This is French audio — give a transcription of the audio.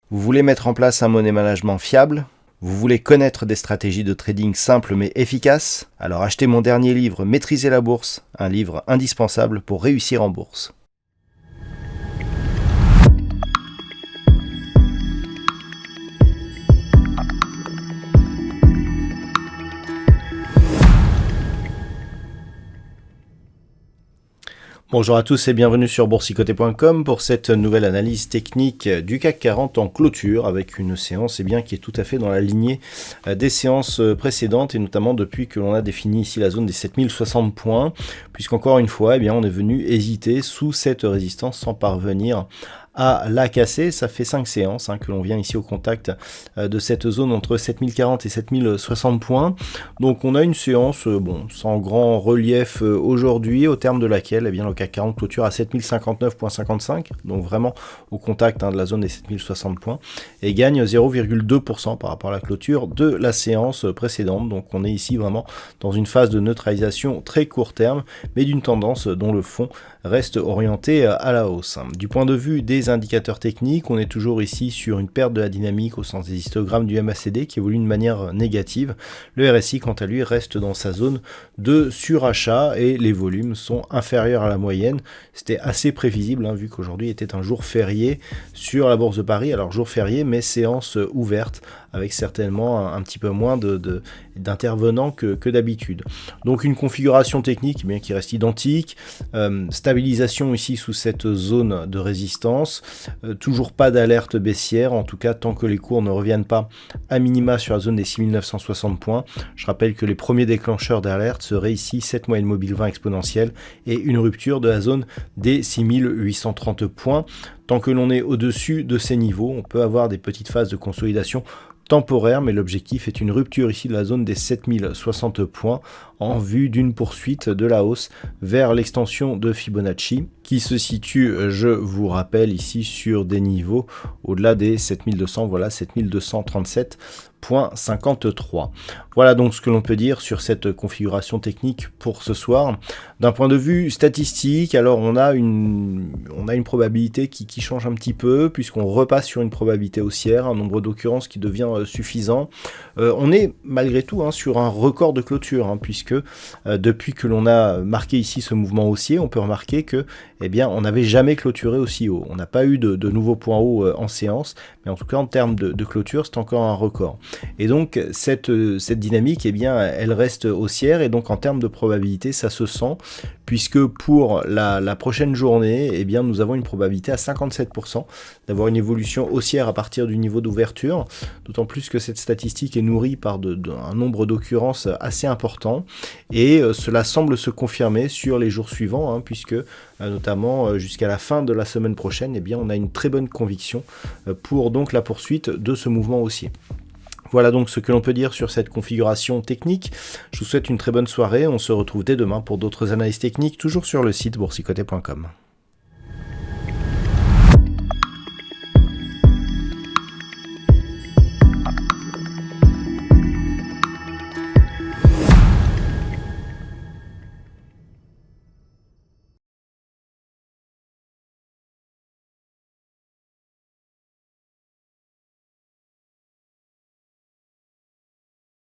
Vous voulez mettre en place un money management fiable? Vous voulez connaître des stratégies de trading simples mais efficaces? Alors achetez mon dernier livre Maîtriser la bourse, un livre indispensable pour réussir en bourse. Bonjour à tous et bienvenue sur boursicoté.com pour cette nouvelle analyse technique du CAC 40 en clôture avec une séance qui est tout à fait dans la lignée des séances précédentes et notamment depuis que l'on a défini ici la zone des 7060 points puisqu'encore une fois on est venu hésiter sous cette résistance sans parvenir à la casser. Ça fait 5 séances que l'on vient ici au contact de cette zone entre 7040 et 7060 points. Donc on a une séance sans grand relief aujourd'hui, au terme de laquelle le CAC 40 clôture à 7059.55, donc vraiment au contact de la zone des 7060 points, et gagne 0,2% par rapport à la clôture de la séance précédente. Donc on est ici vraiment dans une phase de neutralisation très court terme, mais d'une tendance dont le fond reste orienté à la hausse. Du point de vue des indicateurs techniques, on est toujours ici sur une perte de la dynamique au sens des histogrammes du MACD qui évolue de manière négative. Le RSI quant à lui reste dans sa zone de surachat et les volumes sont inférieurs à la moyenne. C'était assez prévisible vu qu'aujourd'hui était un jour férié sur la Bourse de Paris. Alors jour férié mais séance ouverte avec certainement un petit peu moins d'intervenants que d'habitude. Donc une configuration technique qui reste identique, stabilisation ici sous cette zone de résistance, toujours pas d'alerte baissière, en tout cas tant que les cours ne reviennent pas à minima sur la zone des 6960 points. Je rappelle que les premiers déclencheurs d'alerte seraient ici cette moyenne mobile 20 exponentielle et une rupture de la zone des 6830 points. Tant que l'on est au-dessus de ces niveaux, on peut avoir des petites phases de consolidation temporaire, mais l'objectif est une rupture ici de la zone des 7060 points en vue d'une poursuite de la hausse vers l'extension de Fibonacci qui se situe, je vous rappelle, ici sur des niveaux au-delà des 7200, voilà 7237,53. Voilà donc ce que l'on peut dire sur cette configuration technique pour ce soir. D'un point de vue statistique, alors on a une probabilité qui change un petit peu puisqu'on repasse sur une probabilité haussière, un nombre d'occurrences qui devient suffisant. On est malgré tout sur un record de clôture puisque depuis que l'on a marqué ici ce mouvement haussier, on peut remarquer que on n'avait jamais clôturé aussi haut. On n'a pas eu de nouveaux points hauts en séance, mais en tout cas en termes de clôture, c'est encore un record. Et donc cette dynamique, elle reste haussière et donc en termes de probabilité, ça se sent puisque pour la prochaine journée, nous avons une probabilité à 57% d'avoir une évolution haussière à partir du niveau d'ouverture, d'autant plus que cette statistique est nourrie par un nombre d'occurrences assez important et cela semble se confirmer sur les jours suivants puisque notamment jusqu'à la fin de la semaine prochaine, on a une très bonne conviction pour donc la poursuite de ce mouvement haussier. Voilà donc ce que l'on peut dire sur cette configuration technique. Je vous souhaite une très bonne soirée. On se retrouve dès demain pour d'autres analyses techniques, toujours sur le site boursicoté.com.